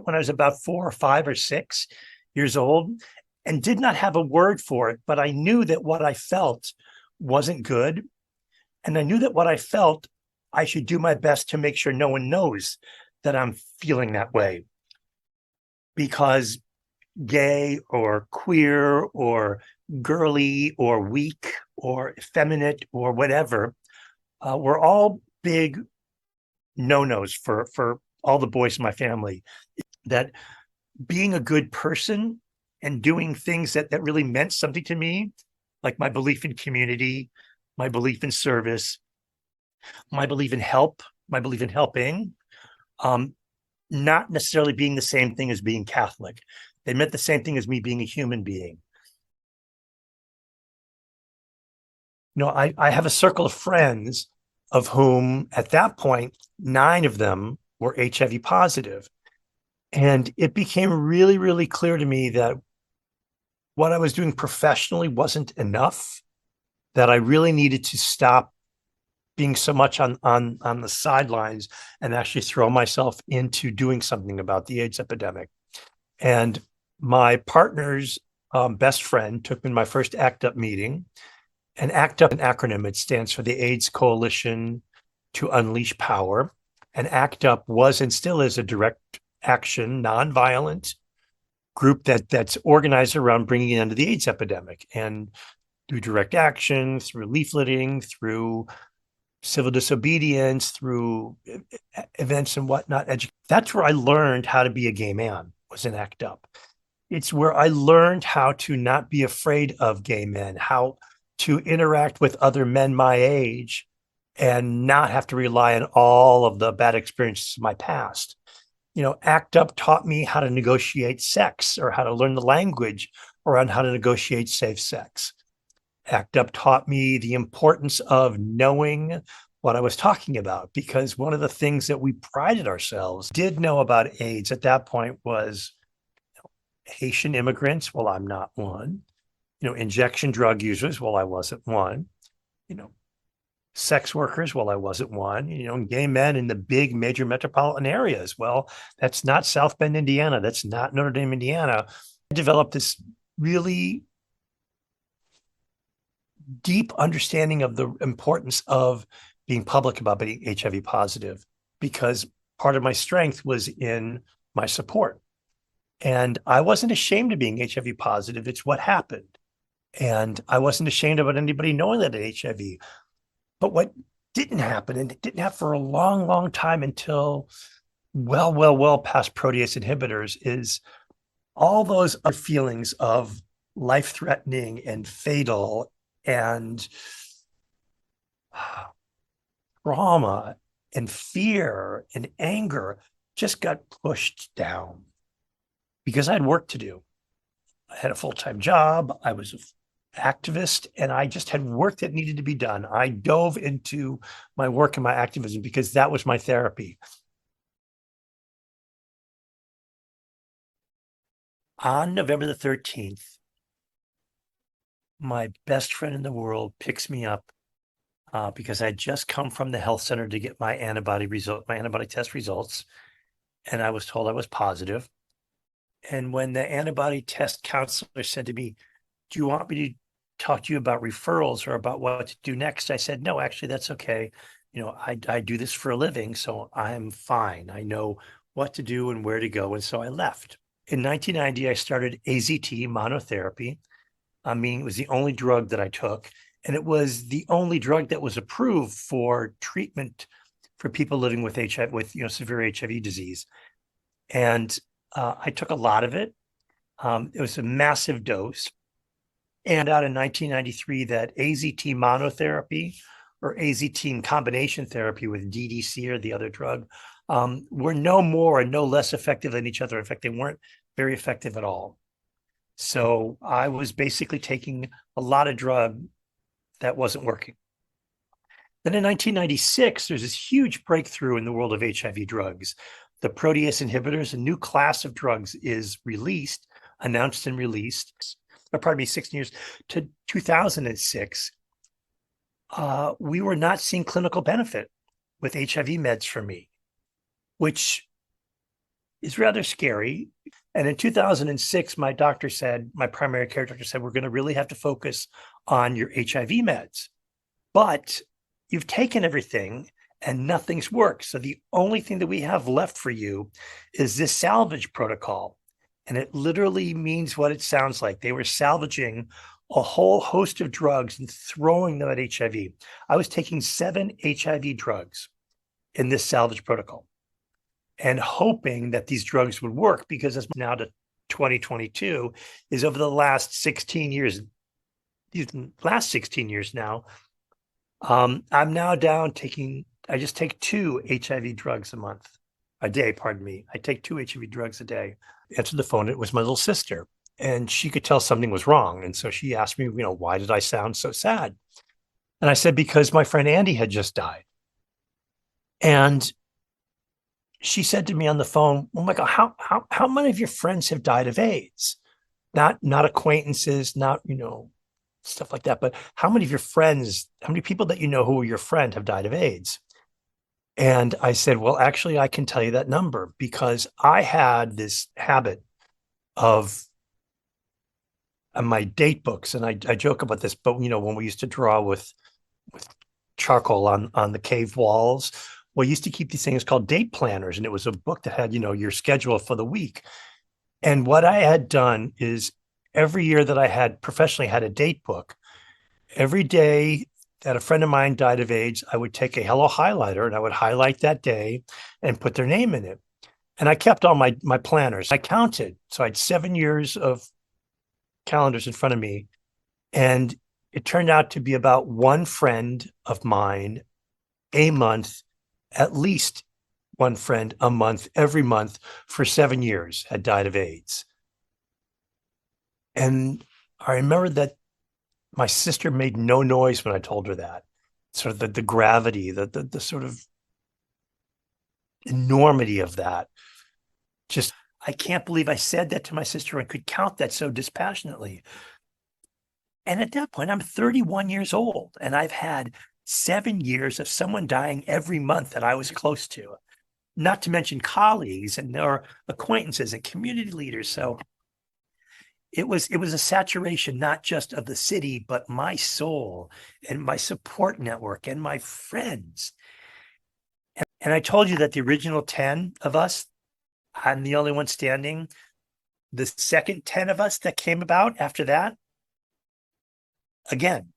when I was about 4 or 5 or 6 years old and did not have a word for it, but I knew that what I felt wasn't good. And I knew that what I felt, I should do my best to make sure no one knows that I'm feeling that way. Because gay or queer or girly or weak or effeminate or whatever, were all big no-nos for all the boys in my family. That being a good person and doing things that really meant something to me, like my belief in community, my belief in service, my belief in help, my belief in helping, um, not necessarily being the same thing as being Catholic. They meant the same thing as me being a human being. I have a circle of friends of whom at that point, 9 of them were HIV positive. And it became really, really clear to me that what I was doing professionally wasn't enough, that I really needed to stop being so much on the sidelines and actually throw myself into doing something about the AIDS epidemic. And my partner's best friend took me to my first ACT UP meeting. And ACT UP, an acronym, it stands for the AIDS Coalition to Unleash Power. And ACT UP was and still is a direct action, nonviolent group that's organized around bringing an end to the AIDS epidemic. And through direct action, through leafleting, through civil disobedience, through events and whatnot. That's where I learned how to be a gay man, was in ACT UP. It's where I learned how to not be afraid of gay men, how to interact with other men my age and not have to rely on all of the bad experiences of my past. ACT UP taught me how to negotiate sex, or how to learn the language around how to negotiate safe sex. ACT UP taught me the importance of knowing what I was talking about, because one of the things that we prided ourselves did know about AIDS at that point was Haitian immigrants. Well, I'm not one. Injection drug users. Well, I wasn't one. Sex workers. Well, I wasn't one. Gay men in the big major metropolitan areas. Well, that's not South Bend, Indiana. That's not Notre Dame, Indiana. I developed this really deep understanding of the importance of being public about being HIV positive, because part of my strength was in my support. And I wasn't ashamed of being HIV positive. It's what happened. And I wasn't ashamed about anybody knowing that I had HIV. But what didn't happen, and it didn't happen for a long, long time until well past protease inhibitors, is all those other feelings of life-threatening and fatal and trauma and fear and anger just got pushed down because I had work to do. I had a full-time job. I was an activist, and I just had work that needed to be done. I dove into my work and my activism because that was my therapy. On November the 13th, my best friend in the world picks me up because I had just come from the health center to get my antibody test results, and I was told I was positive. And when the antibody test counselor said to me, "Do you want me to talk to you about referrals or about what to do next?" I said, "No, actually, that's okay. I do this for a living, so I'm fine. I know what to do and where to go." And so I left. In 1990, I started AZT monotherapy. Meaning it was the only drug that I took. And it was the only drug that was approved for treatment for people living with HIV, with severe HIV disease. And I took a lot of it. It was a massive dose. And out in 1993, that AZT monotherapy or AZT in combination therapy with DDC or the other drug were no more and no less effective than each other. In fact, they weren't very effective at all. So I was basically taking a lot of drug that wasn't working. Then in 1996, there's this huge breakthrough in the world of HIV drugs. The protease inhibitors, a new class of drugs, is announced and released. Pardon me, 16 years to 2006. We were not seeing clinical benefit with HIV meds for me, which is rather scary. And in 2006, my doctor said, my primary care doctor said, we're going to really have to focus on your HIV meds. But you've taken everything and nothing's worked. So the only thing that we have left for you is this salvage protocol. And it literally means what it sounds like. They were salvaging a whole host of drugs and throwing them at HIV. I was taking 7 HIV drugs in this salvage protocol and hoping that these drugs would work, because it's now to 2022 is over the last 16 years, these last 16 years now, I'm now down taking, I just take 2 HIV drugs a day, pardon me. I take 2 HIV drugs a day. Answered the phone. It was my little sister, and she could tell something was wrong. And so she asked me, why did I sound so sad? And I said, because my friend Andy had just died. And she said to me on the phone, oh my God, how many of your friends have died of AIDS? Not acquaintances, not, stuff like that, but how many of your friends, how many people that who are your friend have died of AIDS? And I said, well, actually, I can tell you that number, because I had this habit of my date books, and I joke about this, but when we used to draw with charcoal on the cave walls, we used to keep these things called date planners, and it was a book that had your schedule for the week. And what I had done is every year that I had professionally had a date book, every day that a friend of mine died of AIDS, I would take a yellow highlighter and I would highlight that day and put their name in it. And I kept all my planners. I counted. So I had 7 years of calendars in front of me. And it turned out to be about one friend of mine a month, at least one friend a month, every month for 7 years had died of AIDS. And I remember that my sister made no noise when I told her that. Sort of the gravity, the sort of enormity of that. Just, I can't believe I said that to my sister and could count that so dispassionately. And at that point, I'm 31 years old, and I've had 7 years of someone dying every month that I was close to, not to mention colleagues and their acquaintances and community leaders. So it was a saturation, not just of the city, but my soul and my support network and my friends. And I told you that the original 10 of us, I'm the only one standing. The second 10 of us that came about after that, again,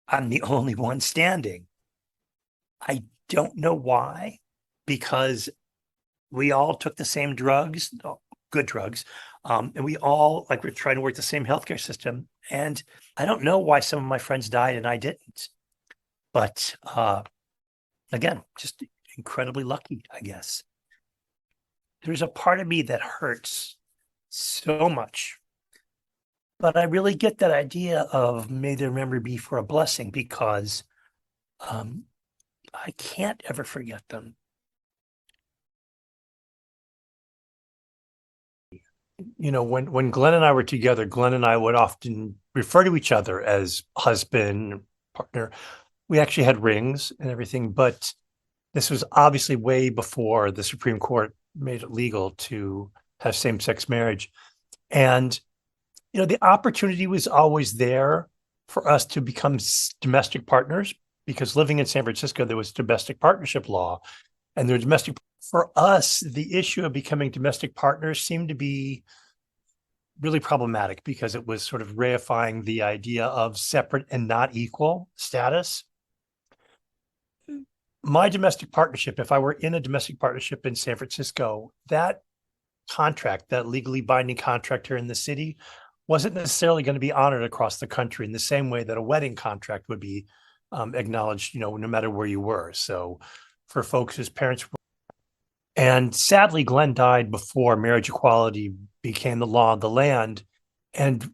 I'm the only one standing. I don't know why, because we all took the same drugs, good drugs. And we all, we're trying to work the same healthcare system. And I don't know why some of my friends died and I didn't. But again, just incredibly lucky, I guess. There's a part of me that hurts so much. But I really get that idea of may their memory be for a blessing, because I can't ever forget them. When Glenn and I were together, Glenn and I would often refer to each other as husband, partner. We actually had rings and everything, but this was obviously way before the Supreme Court made it legal to have same-sex marriage. And, the opportunity was always there for us to become domestic partners, because living in San Francisco, there was domestic partnership law, and there's domestic. For us, the issue of becoming domestic partners seemed to be really problematic, because it was sort of reifying the idea of separate and not equal status. My domestic partnership, if I were in a domestic partnership in San Francisco, that contract, that legally binding contract here in the city, wasn't necessarily going to be honored across the country in the same way that a wedding contract would be acknowledged, no matter where you were. So for folks whose parents were, and sadly, Glenn died before marriage equality became the law of the land. And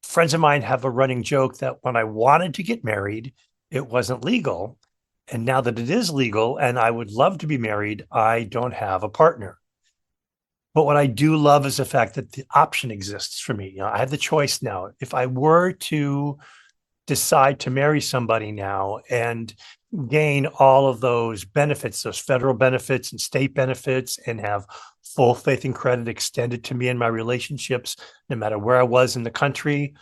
friends of mine have a running joke that when I wanted to get married, it wasn't legal. And now that it is legal and I would love to be married, I don't have a partner. But what I do love is the fact that the option exists for me. I have the choice now. If I were to decide to marry somebody now and gain all of those benefits, those federal benefits and state benefits, and have full faith and credit extended to me in my relationships, no matter where I was in the country,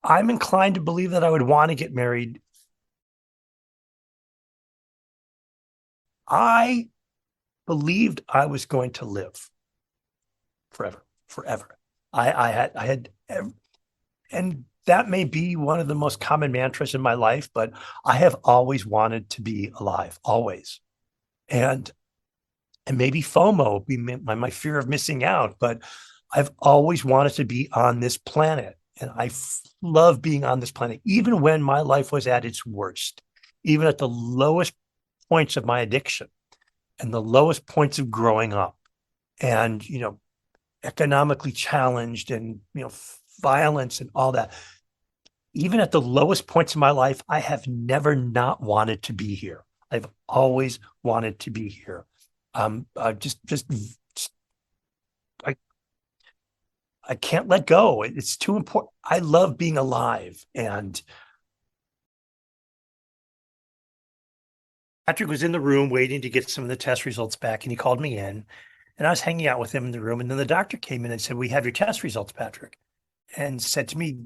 I'm inclined to believe that I would want to get married. I believed I was going to live forever, forever. I had, and that may be one of the most common mantras in my life, but I have always wanted to be alive, always. And maybe FOMO, be my fear of missing out, but I've always wanted to be on this planet. And I love being on this planet, even when my life was at its worst, even at the lowest points of my addiction and the lowest points of growing up and, economically challenged and, violence and all that. Even at the lowest points of my life, I have never not wanted to be here. I've always wanted to be here. Just I can't let go. It's too important. I love being alive. And Patrick was in the room waiting to get some of the test results back, and he called me in, and I was hanging out with him in the room. And then the doctor came in and said, "We have your test results, Patrick," and said to me,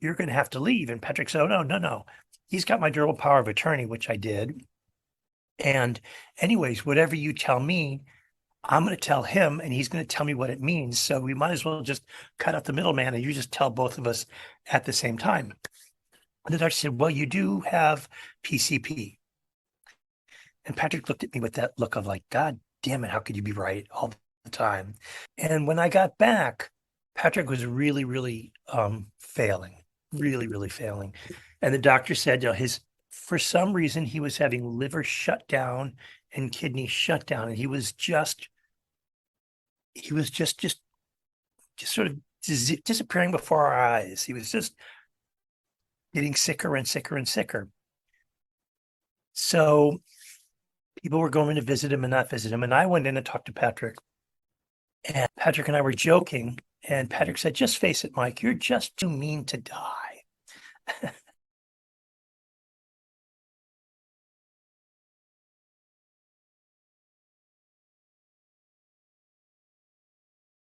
"You're going to have to leave." And Patrick said, "Oh, no, no, no. He's got my durable power of attorney," which I did. And anyways, whatever you tell me, I'm going to tell him, and he's going to tell me what it means. So we might as well just cut out the middleman, and you just tell both of us at the same time. And the doctor said, "Well, you do have PCP." And Patrick looked at me with that look of like, "God damn it, how could you be right all the time?" And when I got back, Patrick was really, really failing, really, really failing. And the doctor said, for some reason, he was having liver shutdown and kidney shutdown, and he was just sort of disappearing before our eyes. He was just getting sicker and sicker and sicker. So people were going to visit him and not visit him. And I went in and talked to Patrick. And Patrick and I were joking. And Patrick said, "Just face it, Mike, you're just too mean to die."